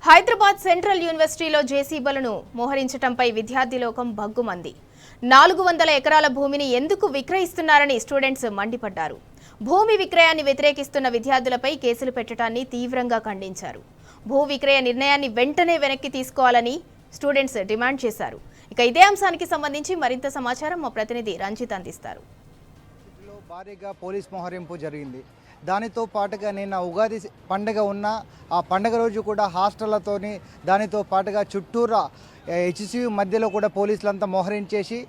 Hyderabad central యూనివర్సిటీలో జేసీబీలను మోహరించడంపై విద్యార్థి లోకం భగ్గుమంది. 400 ఎకరాల భూమిని ఎందుకు విక్రయిస్తున్నారని స్టూడెంట్స్ మండిపడ్డారు. భూమి విక్రయాన్ని వ్యతిరేకిస్తున్న విద్యార్థులపై కేసులు పెట్టడాన్ని తీవ్రంగా ఖండించారు. భూ విక్రయ నిర్ణయాన్ని వెంటనే వెనక్కి తీసుకోవాలని స్టూడెంట్స్ డిమాండ్ చేశారు. ఇక ఇదే అంశానికి సంబంధించి మరింత సమాచారం మా ప్రతినిధి రంజిత్ అందిస్తారు. భారీగా పోలీస్ మోహరింపు జరిగింది. దానితో పాటుగా నిన్న ఉగాది పండుగ ఉన్న ఆ పండుగ రోజు కూడా హాస్టళ్లతోని దానితో పాటుగా చుట్టూరా హెచ్సియు మధ్యలో కూడా పోలీసులంతా మోహరించేసి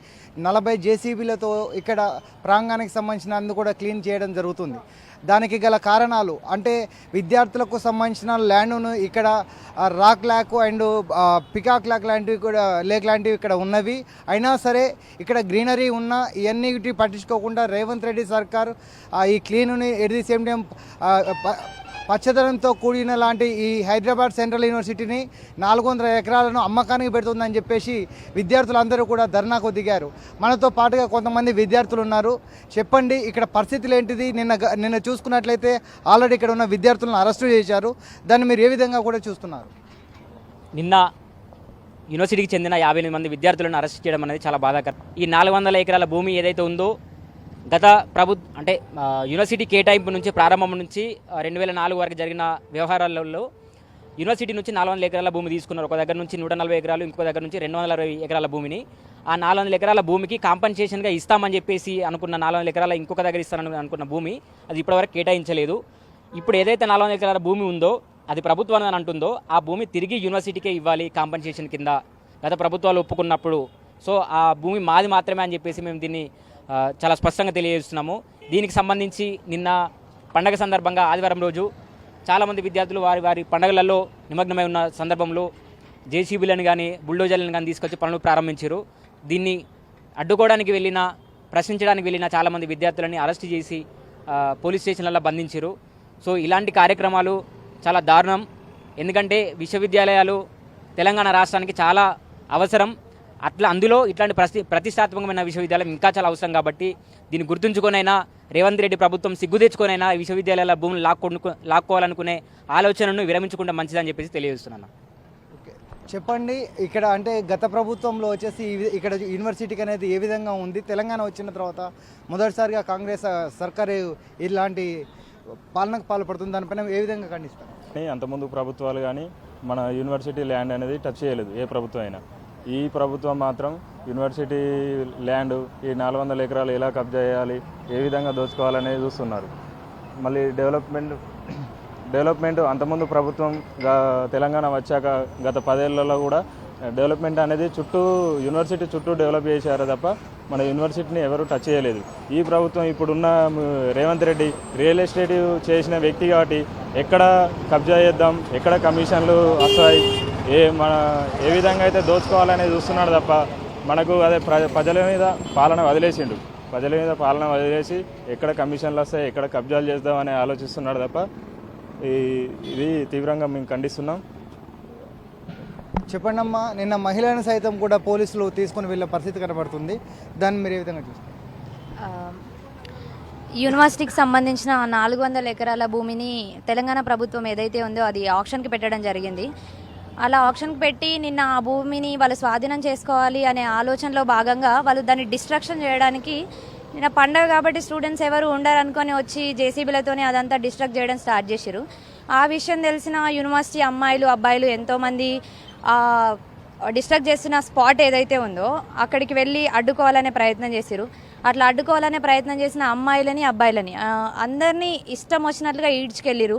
40 జేసీబీలతో ఇక్కడ ప్రాంగణానికి సంబంధించినందు కూడా క్లీన్ చేయడం జరుగుతుంది. దానికి గల కారణాలు అంటే విద్యార్థులకు సంబంధించిన ల్యాండ్ను ఇక్కడ rock lakh and peacock lakh లాంటివి కూడా లేక్ లాంటివి ఇక్కడ ఉన్నవి. అయినా సరే ఇక్కడ గ్రీనరీ ఉన్న ఇవన్నీ పట్టించుకోకుండా రేవంత్ రెడ్డి సర్కార్ ఈ క్లీన్ని ఎట్ ది సేమ్ టైం పచ్చదనంతో కూడిన లాంటి ఈ హైదరాబాద్ సెంట్రల్ యూనివర్సిటీని 400 ఎకరాలను అమ్మకానికి పెడుతుందని చెప్పేసి విద్యార్థులందరూ కూడా ధర్నాకు దిగారు. మనతో పాటుగా కొంతమంది విద్యార్థులు ఉన్నారు. చెప్పండి, ఇక్కడ పరిస్థితులు ఏంటిది? నిన్న చూసుకున్నట్లయితే ఆల్రెడీ ఇక్కడ ఉన్న విద్యార్థులను అరెస్టు చేశారు. దాన్ని మీరు ఏ విధంగా కూడా చూస్తున్నారు? నిన్న యూనివర్సిటీకి చెందిన 58 మంది విద్యార్థులను అరెస్ట్ చేయడం అనేది చాలా బాధాకరం. ఈ 400 ఎకరాల భూమి ఏదైతే ఉందో గత అంటే యూనివర్సిటీ కేటాయింపు నుంచి ప్రారంభం నుంచి 2004 వరకు జరిగిన వ్యవహారాలలో యూనివర్సిటీ నుంచి 400 ఎకరాల భూమి తీసుకున్నారు. ఒక దగ్గర నుంచి 140 ఎకరాలు, ఇంకో దగ్గర నుంచి 220 ఎకరాల భూమిని. ఆ 400 ఎకరాల భూమికి కాంపన్సేషన్గా ఇస్తామని చెప్పేసి అనుకున్న 400 ఎకరాల ఇంకొక దగ్గర ఇస్తానని అనుకున్న భూమి అది ఇప్పటివరకు కేటాయించలేదు. ఇప్పుడు ఏదైతే 400 ఎకరాల భూమి ఉందో అది ప్రభుత్వం అని అంటుందో ఆ భూమి తిరిగి యూనివర్సిటీకే ఇవ్వాలి కాంపన్సేషన్ కింద గత ప్రభుత్వాలు ఒప్పుకున్నప్పుడు. సో ఆ భూమి మాది మాత్రమే అని చెప్పేసి మేము దీన్ని చాలా స్పష్టంగా తెలియజేస్తున్నాము. దీనికి సంబంధించి నిన్న పండగ సందర్భంగా ఆదివారం రోజు చాలామంది విద్యార్థులు వారి పండుగలలో నిమగ్నమై ఉన్న సందర్భంలో జేసీబీలను కానీ బుల్డోజర్లను కానీ తీసుకొచ్చి పనులు ప్రారంభించారు. దీన్ని అడ్డుకోవడానికి ప్రశ్నించడానికి వెళ్ళిన చాలామంది విద్యార్థులని అరెస్ట్ చేసి పోలీస్ స్టేషన్లలో బంధించారు. సో ఇలాంటి కార్యక్రమాలు చాలా దారుణం. ఎందుకంటే విశ్వవిద్యాలయాలు తెలంగాణ రాష్ట్రానికి చాలా అవసరం. అందులో ఇట్లాంటి ప్రతిష్టాత్మకమైన విశ్వవిద్యాలయం ఇంకా చాలా అవసరం. కాబట్టి దీన్ని గుర్తుంచుకొనైనా రేవంత్ రెడ్డి ప్రభుత్వం సిగ్గు తెచ్చుకొనైనా విశ్వవిద్యాలయాల భూములు లాక్కోవాలనుకునే ఆలోచనను విరమించకుండా మంచిదని చెప్పేసి తెలియజేస్తున్నాను. చెప్పండి, ఇక్కడ అంటే గత ప్రభుత్వంలో వచ్చేసి ఇక్కడ యూనివర్సిటీకి అనేది ఏ విధంగా ఉంది? తెలంగాణ వచ్చిన తర్వాత మొదటిసారిగా కాంగ్రెస్ సర్కారు ఇలాంటి పాలనకు పాల్పడుతుంది. దానిపైన ఏ విధంగా ఖండిస్తారు? అంతకుముందు ప్రభుత్వాలు కానీ మన యూనివర్సిటీ ల్యాండ్ అనేది టచ్ చేయలేదు ఏ ప్రభుత్వం అయినా. ఈ ప్రభుత్వం మాత్రం యూనివర్సిటీ ల్యాండ్ ఈ 400 ఎకరాలు ఎలా కబ్జా చేయాలి, ఏ విధంగా దోచుకోవాలనేది చూస్తున్నారు. మళ్ళీ డెవలప్మెంట్ అంతకుముందు ప్రభుత్వం తెలంగాణ వచ్చాక గత 10 ఏళ్లలో కూడా డెవలప్మెంట్ అనేది యూనివర్సిటీ చుట్టూ డెవలప్ చేశారు తప్ప మన యూనివర్సిటీని ఎవరు టచ్ చేయలేదు. ఈ ప్రభుత్వం ఇప్పుడున్న రేవంత్ రెడ్డి రియల్ ఎస్టేట్ చేసిన వ్యక్తి కాబట్టి ఎక్కడ కబ్జా చేద్దాం, ఎక్కడ కమిషన్లు వస్తాయి, ఏ విధంగా అయితే దోచుకోవాలనేది చూస్తున్నాడు తప్ప మనకు అదే ప్రజల మీద పాలన వదిలేసి ఎక్కడ కమిషన్లు వస్తాయి, ఎక్కడ కబ్జాలు చేద్దామని ఆలోచిస్తున్నాడు తప్ప ఇది తీవ్రంగా మేము ఖండిస్తున్నాం. చెప్పండి అమ్మా, నిన్న మహిళలను సైతం కూడా పోలీసులు తీసుకుని వెళ్ళే పరిస్థితి కనబడుతుంది. దాన్ని మీరు ఏ విధంగా చూస్తారు? యూనివర్సిటీకి సంబంధించిన 400 ఎకరాల భూమిని తెలంగాణ ప్రభుత్వం ఏదైతే ఉందో అది ఆక్షన్కి పెట్టడం జరిగింది. అలా ఆక్షన్కి పెట్టి నిన్న ఆ భూమిని వాళ్ళు స్వాధీనం చేసుకోవాలి అనే ఆలోచనలో భాగంగా వాళ్ళు దాన్ని డిస్ట్రక్షన్ చేయడానికి నిన్న పండగ కాబట్టి స్టూడెంట్స్ ఎవరు ఉండరు అనుకొని వచ్చి జేసీబీలతోనే అదంతా డిస్ట్రక్ట్ చేయడం స్టార్ట్ చేశారు. ఆ విషయం తెలిసిన యూనివర్సిటీ అమ్మాయిలు అబ్బాయిలు ఎంతోమంది డిస్ట్రక్ట్ చేస్తున్న స్పాట్ ఏదైతే ఉందో అక్కడికి వెళ్ళి అడ్డుకోవాలనే ప్రయత్నం చేశారు. అట్లా అడ్డుకోవాలనే ప్రయత్నం చేసిన అమ్మాయిలని అబ్బాయిలని అందరినీ ఇష్టం వచ్చినట్లుగా ఈడ్చుకెళ్ళిరు.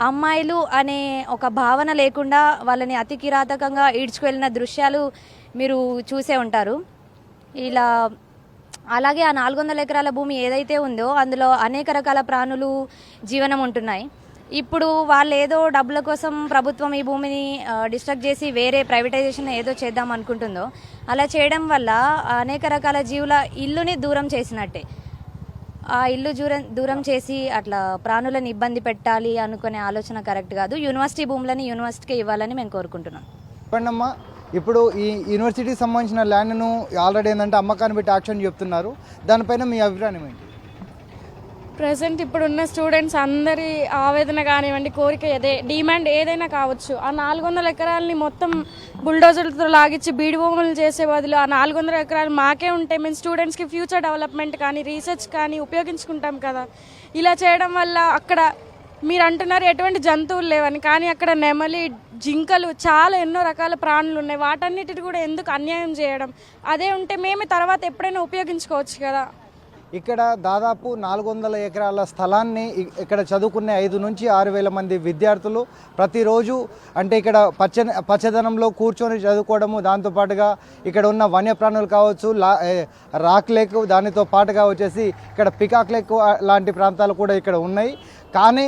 అమ్మాయిలు అనే ఒక భావన లేకుండా వాళ్ళని అతి కిరాతకంగా ఈడ్చుకెళ్ళిన దృశ్యాలు మీరు చూసే ఉంటారు. ఇలా అలాగే ఆ 400 ఎకరాల భూమి ఏదైతే ఉందో అందులో అనేక రకాల ప్రాణులు జీవనం ఉంటున్నాయి. ఇప్పుడు వాళ్ళు ఏదో డబ్బుల కోసం ప్రభుత్వం ఈ భూమిని డిస్ట్రక్ట్ చేసి వేరే ప్రైవేటైజేషన్ ఏదో చేద్దాం అనుకుంటుందో అలా చేయడం వల్ల అనేక రకాల జీవుల ఇల్లుని దూరం చేసినట్టే. ఆ ఇల్లు దూరం చేసి అట్లా ప్రాణులను ఇబ్బంది పెట్టాలి అనుకునే ఆలోచన కరెక్ట్ కాదు. యూనివర్సిటీ భూములని యూనివర్సిటీకి ఇవ్వాలని మేము కోరుకుంటున్నాం. చెప్పండమ్మా, ఇప్పుడు ఈ యూనివర్సిటీకి సంబంధించిన ల్యాండ్ను ఆల్రెడీ ఏంటంటే అమ్మకాన్ని పెట్టి యాక్షన్ చెప్తున్నారు. దానిపైన మీ అభిప్రాయం ఏంటి? ప్రజెంట్ ఇప్పుడున్న స్టూడెంట్స్ అందరి ఆవేదన కానివ్వండి, కోరిక డిమాండ్ ఏదైనా కావచ్చు. ఆ 400 ఎకరాలని మొత్తం బుల్డోజర్లతో లాగిచ్చి బీడి భూములు చేసే బదులు ఆ 400 ఎకరాలు మాకే ఉంటే మేము స్టూడెంట్స్కి ఫ్యూచర్ డెవలప్మెంట్ కానీ రీసెర్చ్ కానీ ఉపయోగించుకుంటాం కదా. ఇలా చేయడం వల్ల అక్కడ మీరు అంటున్నారు ఎటువంటి జంతువులు లేవని, కానీ అక్కడ నెమలి, జింకలు, చాలా ఎన్నో రకాల ప్రాణులు ఉన్నాయి. వాటన్నిటిని కూడా ఎందుకు అన్యాయం చేయడం? అదే ఉంటే మేమే తర్వాత ఎప్పుడైనా ఉపయోగించుకోవచ్చు కదా. ఇక్కడ దాదాపు 400 ఎకరాల స్థలాన్ని ఇక్కడ చదువుకునే 5 నుంచి 6 వేల మంది విద్యార్థులు ప్రతిరోజు అంటే ఇక్కడ పచ్చదనంలో కూర్చొని చదువుకోవడము, దాంతోపాటుగా ఇక్కడ ఉన్న వన్యప్రాణులు కావచ్చు, రాక్ లేక్, దానితో పాటుగా వచ్చేసి ఇక్కడ పికాక్ లేక్ లాంటి ప్రాంతాలు కూడా ఇక్కడ ఉన్నాయి. కానీ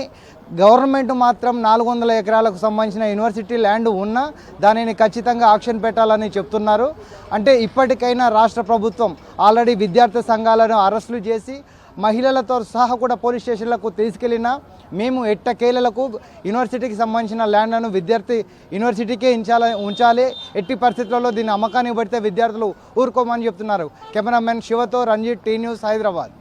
గవర్నమెంట్ మాత్రం 400 ఎకరాలకు సంబంధించిన యూనివర్సిటీ ల్యాండ్ ఉన్నా దానిని ఖచ్చితంగా ఆక్షన్ పెట్టాలని చెప్తున్నారు. అంటే ఇప్పటికైనా రాష్ట్ర ప్రభుత్వం ఆల్రెడీ విద్యార్థి సంఘాలను అరెస్టులు చేసి మహిళలతో సహా కూడా పోలీస్ స్టేషన్లకు తీసుకెళ్లినా మేము ఎట్టకేలకు యూనివర్సిటీకి సంబంధించిన ల్యాండ్లను యూనివర్సిటీకే ఉంచాలి, ఎట్టి పరిస్థితుల్లో దీన్ని అమ్మకానికి పెడితే విద్యార్థులు ఊరుకోమని చెప్తున్నారు. కెమెరామెన్ శివతో రంజిత్, టీ న్యూస్, హైదరాబాద్.